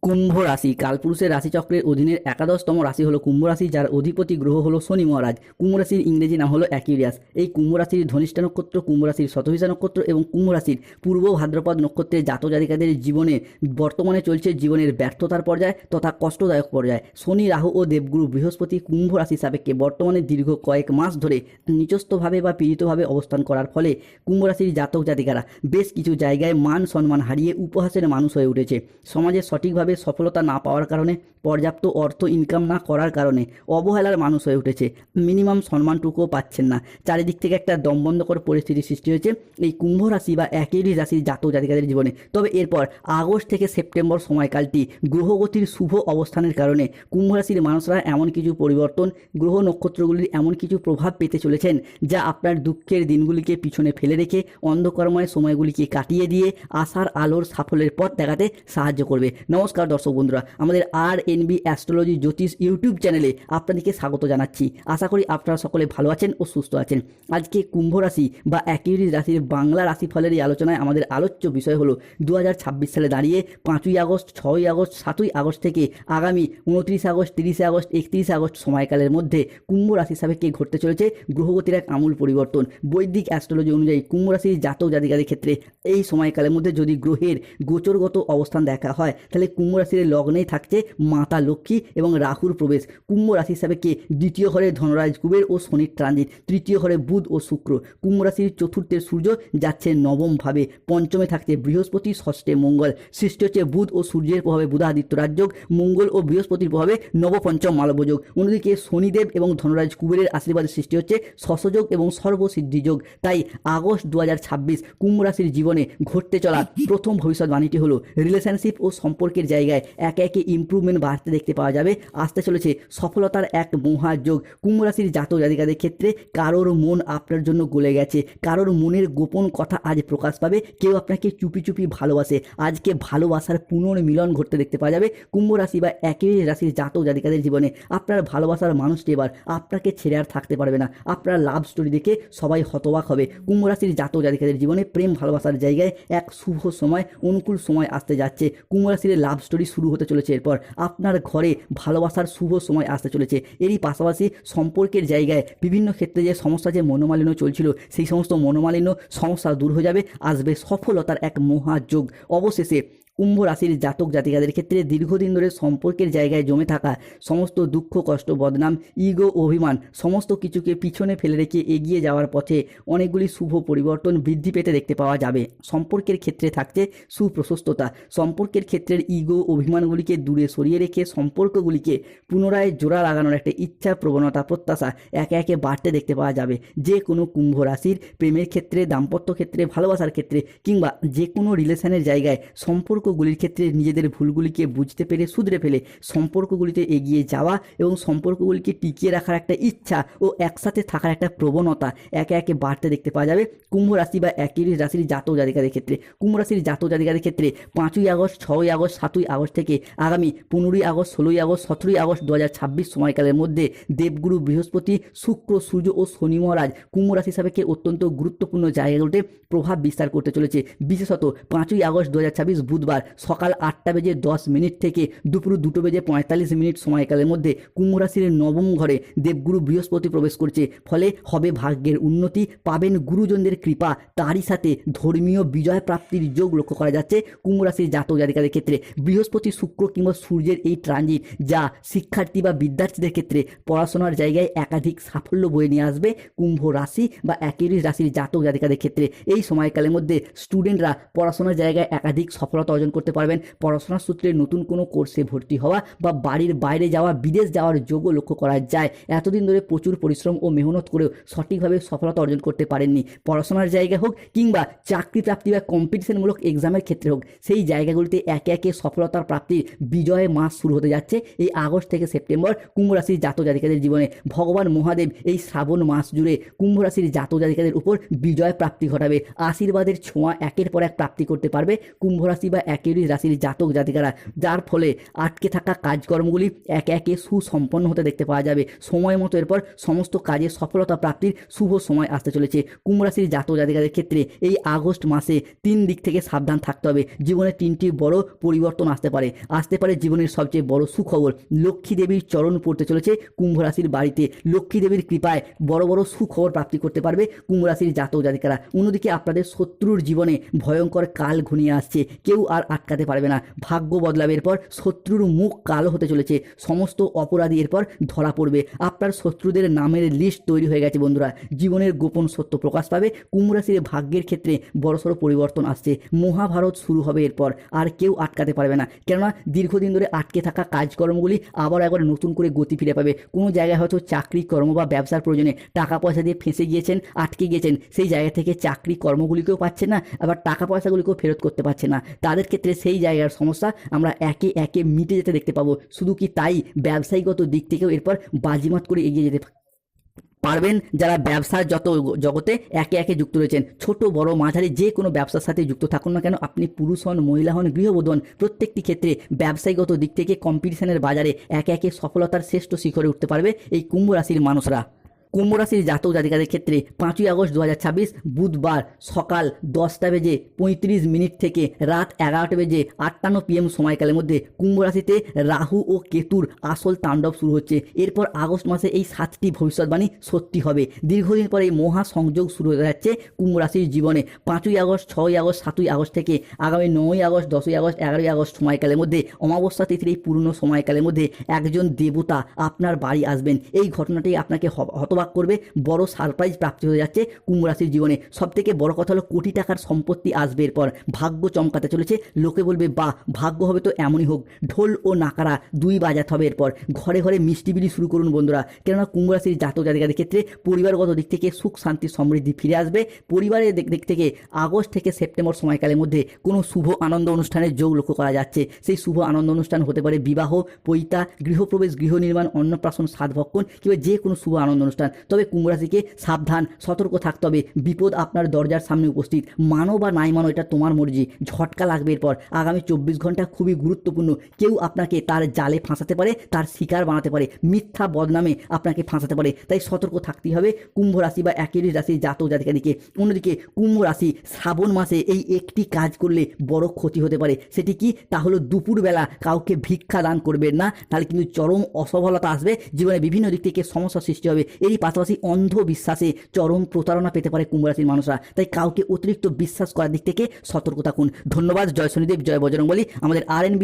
কুম্ভ রাশি কালপুরুষের রাশিচক্রের অধীনের একাদশতম রাশি হলো কুম্ভ রাশি, যার অধিপতি গ্রহ হলো শনি মহারাজ। কুম্ভ রাশির ইংরেজি নাম হলো অ্যাকিউরিয়াস। এই কুম্ভ রাশির ধনিষ্ঠা নক্ষত্র, কুম্ভ রাশির শতভিষা নক্ষত্র এবং কুম্ভ রাশির পূর্ব ভাদ্রপদ নক্ষত্রের জাতক জাতিকাদের জীবনে বর্তমানে চলছে জীবনের ব্যর্থতার পর্যায় তথা কষ্টদায়ক পর্যায়। শনি, রাহু ও দেবগুরু বৃহস্পতি কুম্ভ রাশি সাপেক্ষে বর্তমানে দীর্ঘ কয়েক মাস ধরে নিচস্থভাবে বা পীড়িতভাবে অবস্থান করার ফলে কুম্ভ রাশির জাতক জাতিকারা বেশ কিছু জায়গায় মান সম্মান হারিয়ে উপহাসের মানুষ হয়ে উঠেছে। সমাজে সঠিকভাবে সফলতা না পাওয়ার কারণে, পর্যাপ্ত অর্থ ইনকাম না করার কারণে অবহেলার মানুষ হয়ে উঠেছে। মিনিমাম সম্মানটুকুও পাচ্ছেন না। চারিদিক থেকে একটা দমবন্ধকর পরিস্থিতি সৃষ্টি হয়েছে এই কুম্ভ রাশি বা অ্যাকিউরিয়াস রাশির জাতক জাতিকাদের জীবনে। তবে এরপর আগস্ট থেকে সেপ্টেম্বর সময়কালটি গ্রহগতির শুভ অবস্থানের কারণে কুম্ভ রাশির মানুষরা এমন কিছু পরিবর্তন, গ্রহ নক্ষত্রগুলির এমন কিছু প্রভাব পেতে চলেছেন যা আপনার দুঃখের দিনগুলিকে পিছনে ফেলে রেখে অন্ধকারময় সময়গুলিকে কাটিয়ে দিয়ে আশার আলোর সাফল্যের পথ দেখাতে সাহায্য করবে। নমস্কার দর্শক বন্ধুরা, আমাদের RNB অ্যাস্ট্রোলজি জ্যোতিষ ইউটিউব চ্যানেলে আপনাদেরকে স্বাগত জানাচ্ছি। আশা করি আপনারা সকলে ভালো আছেন ও সুস্থ আছেন। আজকে কুম্ভ রাশি বা অ্যাকিউরিয়াস রাশির বাংলা রাশিফলের এই আলোচনায় আমাদের আলোচ্য বিষয় হলো 2026 সালে দাঁড়িয়ে 5ই আগস্ট, 6ই আগস্ট, 7ই আগস্ট থেকে আগামী 29 আগস্ট, 30 আগস্ট, 31 আগস্ট সময়কালের মধ্যে কুম্ভ রাশি সাপেক্ষে ঘটতে চলেছে গ্রহগতির এক আমূল পরিবর্তন। বৈদিক অ্যাস্ট্রোলজি অনুযায়ী কুম্ভ রাশির জাতক জাতিকাদের ক্ষেত্রে এই সময়কালের মধ্যে যদি গ্রহের গোচরগত অবস্থান দেখা হয় তাহলে কুম্ভ রাশির লগ্নেই থাকছে মাতা লক্ষ্মী এবং রাহুর প্রবেশ। কুম্ভ রাশি সাপেক্ষে দ্বিতীয় ঘরে ধনরাজ কুবের ও শনির ট্রানজিট, তৃতীয় ঘরে বুধ ও শুক্র। কুম্ভ রাশির চতুর্থের সূর্য যাচ্ছে নবম ভাবে, পঞ্চমে থাকছে বৃহস্পতি, ষষ্ঠে মঙ্গল। সৃষ্টি হচ্ছে বুধ ও সূর্যের প্রভাবে বুধাদিত্য রাজযোগ, মঙ্গল ও বৃহস্পতির প্রভাবে নবপঞ্চম মালব্যযোগ। অন্যদিকে শনিদেব এবং ধনরাজ কুবেরের আশীর্বাদে সৃষ্টি হচ্ছে শশযোগ এবং সর্বসিদ্ধিযোগ। তাই আগস্ট 2026 কুম্ভ রাশির জীবনে ঘটতে চলা প্রথম ভবিষ্যৎবাণীটি হলো রিলেশনশিপ ও সম্পর্কের জায়গায় একে একে ইমপ্রুভমেন্ট বাড়তে দেখতে পাওয়া যাবে। আসতে চলেছে সফলতার এক মহাযোগ। কুম্ভ রাশির জাতক জাতিকাদের ক্ষেত্রে কারোর মন আপনার জন্য গলে গেছে, কারোর মনের গোপন কথা আজ প্রকাশ পাবে। কেউ আপনাকে চুপি চুপি ভালোবাসে। আজকে ভালোবাসার পুনর্মিলন ঘটতে দেখতে পাওয়া যাবে কুম্ভ রাশি বা অ্যাকিউরিয়াস রাশির জাতক জাতিকাদের জীবনে। আপনার ভালোবাসার মানুষটি এবার আপনাকে ছেড়ে আর থাকতে পারবে না। আপনার লাভ স্টোরি দেখে সবাই হতবাক হবে। কুম্ভ রাশির জাতক জাতিকাদের জীবনে প্রেম ভালোবাসার জায়গায় এক শুভ সময়, অনুকূল সময় আসতে যাচ্ছে। কুম্ভ রাশির লাভ স্টোরি শুরু হতে চলেছে। এরপর আপনার ঘরে ভালোবাসার শুভ সময় আসতে চলেছে। এরই পাশাপাশি সম্পর্কের জায়গায় বিভিন্ন ক্ষেত্রে যে সমস্যা, যে মনোমালিন্য চলছিল, সেই সমস্ত মনোমালিন্য সমস্যা দূর হয়ে যাবে। আসবে সফলতার এক মহাযোগ। অবশেষে কুম্ভ রাশির জাতক জাতিকাদের ক্ষেত্রে দীর্ঘদিন ধরে সম্পর্কের জায়গায় জমে থাকা সমস্ত দুঃখ, কষ্ট, বদনাম, ইগো, অভিমান সমস্ত কিছুকে পিছনে ফেলে রেখে এগিয়ে যাওয়ার পথে অনেকগুলি শুভ পরিবর্তন বৃদ্ধি পেতে দেখতে পাওয়া যাবে। সম্পর্কের ক্ষেত্রে থাকছে সুপ্রশস্ততা। সম্পর্কের ক্ষেত্রের ইগো, অভিমানগুলিকে দূরে সরিয়ে রেখে সম্পর্কগুলিকে পুনরায় জোড়া লাগানোর একটা ইচ্ছা, প্রবণতা, প্রত্যাশা একে একে বাড়তে দেখতে পাওয়া যাবে। যে কোনো কুম্ভ রাশির প্রেমের ক্ষেত্রে, দাম্পত্য ক্ষেত্রে, ভালোবাসার ক্ষেত্রে কিংবা যে কোনো রিলেশনের জায়গায় সম্পর্কগুলির ক্ষেত্রে নিজেদের ভুলগুলিকে বুঝতে পেরে শুধরে ফেলে সম্পর্কগুলিতে এগিয়ে যাওয়া এবং সম্পর্কগুলিকে টিকিয়ে রাখার একটা ইচ্ছা ও একসাথে থাকার একটা প্রবণতা একে একে বাড়তে দেখতে পাওয়া যাবে কুম্ভ রাশি বা অ্যাকিউরিয়াস রাশির জাতক জাতিকাদের ক্ষেত্রে। কুম্ভ রাশির জাতক জাতিকাদের ক্ষেত্রে 5ই আগস্ট, 6ই আগস্ট, 7ই আগস্ট থেকে আগামী 15ই আগস্ট, 16ই আগস্ট, 17ই আগস্ট 2026 সময়কালের মধ্যে দেবগুরু বৃহস্পতি, শুক্র, সূর্য ও শনি মহারাজ কুম্ভ রাশি সাপেক্ষে অত্যন্ত গুরুত্বপূর্ণ জায়গাগুলোতে প্রভাব বিস্তার করতে চলেছে। বিশেষত 5ই আগস্ট 2026 বুধবার সকাল 8:10 থেকে দুপুর 2:45 সময়কালের মধ্যে কুম্ভ রাশির নবম ঘরে দেবগুরু বৃহস্পতি প্রবেশ করছে। ফলে হবে ভাগ্যের উন্নতি, পাবেন গুরুজনদের কৃপা, তারই সাথে ধর্মীয় বিজয় প্রাপ্তির যোগ লক্ষ্য করা যাচ্ছে কুম্ভ রাশির জাতক জাতিকাদের ক্ষেত্রে। বৃহস্পতি, শুক্র কিংবা সূর্যের এই ট্রানজিট যা শিক্ষার্থী বা বিদ্যার্থীদের ক্ষেত্রে পড়াশোনার জায়গায় একাধিক সাফল্য বয়ে নিয়ে আসবে কুম্ভ রাশি বা অ্যাকিউরিয়াস রাশির জাতক জাতিকাদের ক্ষেত্রে। এই সময়কালের মধ্যে স্টুডেন্টরা পড়াশোনার জায়গায় একাধিক সফলতা অর্জন করতে পারবেন। পড়াশোনার সূত্রে নতুন কোনো কোর্সে ভর্তি হওয়া বা বাড়ির বাইরে যাওয়া, বিদেশ যাওয়ার যোগও লক্ষ্য করা যায়। এতদিন ধরে প্রচুর পরিশ্রম ও মেহনত করেও সঠিকভাবে সফলতা অর্জন করতে পারেননি, পড়াশোনার জায়গা হোক কিংবা চাকরি প্রাপ্তি বা কম্পিটিশনমূলক এক্সামের ক্ষেত্রে হোক, সেই জায়গাগুলিতে একে একে সফলতার প্রাপ্তির বিজয় মাস শুরু হতে যাচ্ছে এই আগস্ট থেকে সেপ্টেম্বর কুম্ভ রাশির জাতক জাতিকাদের জীবনে। ভগবান মহাদেব এই শ্রাবণ মাস জুড়ে কুম্ভ রাশির জাতক জাতিকাদের উপর বিজয় প্রাপ্তি ঘটাবে। আশীর্বাদের ছোঁয়া একের পর এক প্রাপ্তি করতে পারবে কুম্ভ রাশি বা অ্যাকুয়ারিয়াস রাশির জাতক জাতিকারা, যার ফলে আটকে থাকা কাজকর্মগুলি একে একে সুসম্পন্ন হতে দেখতে পাওয়া যাবে। সময় মতো এরপর সমস্ত কাজে সফলতা প্রাপ্তির শুভ সময় আসতে চলেছে। কুম্ভ রাশির জাতক জাতিকাদের ক্ষেত্রে এই আগস্ট মাসে 3 দিক থেকে সাবধান থাকতে হবে। জীবনে 3টি বড় পরিবর্তন আসতে পারে জীবনের সবচেয়ে বড় সুখবর। লক্ষ্মী দেবীর চরণ পড়তে চলেছে কুম্ভ রাশির বাড়িতে। লক্ষ্মী দেবীর কৃপায় বড় বড় সুখবর প্রাপ্তি করতে পারবে কুম্ভ রাশির জাতক জাতিকারা। অন্যদিকে আপনাদের শত্রুর জীবনে ভয়ঙ্কর কাল ঘনিয়ে আসছে, কেউ আর আটকাতে পারবে না। ভাগ্য বদলাবে, এরপর শত্রুর মুখ কালো হতে চলেছে। সমস্ত অপরাধী এরপর ধরা পড়বে। আপনার শত্রুদের নামের লিস্ট তৈরি হয়ে গেছে বন্ধুরা। জীবনের গোপন সত্য প্রকাশ পাবে। কুম্ভ রাশির ভাগ্যের ক্ষেত্রে বড়সড় পরিবর্তন আসছে। মহাভারত শুরু হবে এরপর, আর কেউ আটকাতে পারবে না। কেননা দীর্ঘদিন ধরে আটকে থাকা কাজকর্মগুলি আবার একবার নতুন করে গতি ফিরে পাবে। কোনো জায়গায় হয়তো চাকরি কর্ম বা ব্যবসার প্রয়োজনে টাকা পয়সা দিয়ে ফেঁসে গিয়েছেন, আটকে গিয়েছেন, সেই জায়গা থেকে চাকরি কর্মগুলিকেও পাচ্ছেন না, আবার টাকা পয়সাগুলিকেও ফেরত করতে পারছেন না। তাদের ক্ষেত্রে সেই জায়গার সমস্যা আমরা একে একে মিটে যেতে দেখতে পাবো। শুধু কি তাই, ব্যবসায়িকগত দিক থেকেও এরপর বাজিমাত করে এগিয়ে যেতে পারবেন। যারা ব্যবসার জগতে একে একে যুক্ত রয়েছেন, ছোট বড় মাঝারি যে কোনো ব্যবসার সাথে যুক্ত থাকুন না কেন, আপনি পুরুষ হন, মহিলা হন, গৃহবধূ হন, প্রত্যেকটি ক্ষেত্রে ব্যবসায়িকগত দিক থেকে কম্পিটিশনের বাজারে একে একে সফলতার শ্রেষ্ঠ শিখরে উঠতে পারবে এই কুম্ভ রাশির মানুষরা। কুম্ভ রাশির জাতক জাতিকাদের ক্ষেত্রে 5ই আগস্ট 2026 বুধবার সকাল 10:35 থেকে রাত 11:58 PM সময়কালের মধ্যে কুম্ভ রাশিতে রাহু ও কেতুর আসল তাণ্ডব শুরু হচ্ছে। এরপর আগস্ট মাসে এই 7টি ভবিষ্যৎবাণী সত্যি হবে। দীর্ঘদিন পরে এই মহা সংযোগ শুরু হতে যাচ্ছে কুম্ভ রাশির জীবনে। 5ই আগস্ট, 6ই আগস্ট, 7ই আগস্ট থেকে আগামী 9ই আগস্ট, 10ই আগস্ট, 11ই আগস্ট সময়কালের মধ্যে, অমাবস্যা তিথির এই পূর্ণ সময়কালের মধ্যে একজন দেবতা আপনার বাড়ি আসবেন। এই ঘটনাটি আপনাকে হতবাক করবে। বড় সারপ্রাইজ প্রাপ্তি হয়ে যাচ্ছে কুম্ভ রাশির জীবনে। সবথেকে বড় কথা হলো কোটি টাকার সম্পত্তি আসবে। এরপর ভাগ্য চমকাতে চলেছে। লোকে বলবে বাহ, ভাগ্য হবে তো এমনই হোক। ঢোল ও নাকারা দুই বাজাতে হবে। এরপর ঘরে ঘরে মিষ্টি বিলি শুরু করুন বন্ধুরা। কেননা কুম্ভ রাশির জাতক জাতিকাদের ক্ষেত্রে পরিবারগত দিক থেকে সুখ শান্তি সমৃদ্ধি ফিরে আসবে। পরিবারের দিক থেকে আগস্ট থেকে সেপ্টেম্বর সময়কালের মধ্যে কোনো শুভ আনন্দ অনুষ্ঠানের যোগ লক্ষ্য করা যাচ্ছে। সেই শুভ আনন্দ অনুষ্ঠান হতে পারে বিবাহ, পৈতা, গৃহপ্রবেশ, গৃহ নির্মাণ, অন্নপ্রাশন, সাধভক্ষণ কিংবা যে কোনো শুভ আনন্দ অনুষ্ঠান। তবে কুম্ভ রাশিকে সাবধান, সতর্ক থাকতে হবে। বিপদ আপনার দরজার সামনে উপস্থিত। মানো বা নাই মানো, এটা তোমার মর্জি। ঝটকা লাগবে এরপর। আগামী 24 ঘন্টা খুবই গুরুত্বপূর্ণ। কেউ আপনাকে তার জালে ফাঁসাতে পারে, তার শিকার বানাতে পারে, মিথ্যা বদনামে আপনাকে ফাঁসাতে পারে। তাই সতর্ক থাকতেই হবে কুম্ভ রাশি বা অ্যাকুয়ারিয়াস রাশির জাতক জাতিকাদিকে। অন্যদিকে কুম্ভ রাশি শ্রাবণ মাসে এই একটি কাজ করলে বড় ক্ষতি হতে পারে। সেটি কি? তা হলো দুপুরবেলা কাউকে ভিক্ষা দান করবেন না, তাহলে কিন্তু চরম অসফলতা আসবে। জীবনে বিভিন্ন দিক থেকে সমস্যা সৃষ্টি হবে। এরই পাশাপাশি অন্ধবিশ্বাসে চরম প্রতারণা পেতে পারে কুম্ভ রাশির মানুষরা। তাই কাউকে অতিরিক্ত বিশ্বাস করার দিক থেকে সতর্ক থাকুন। ধন্যবাদ। জয় শনিদেব, জয় বজরংবলী। আমাদের RNB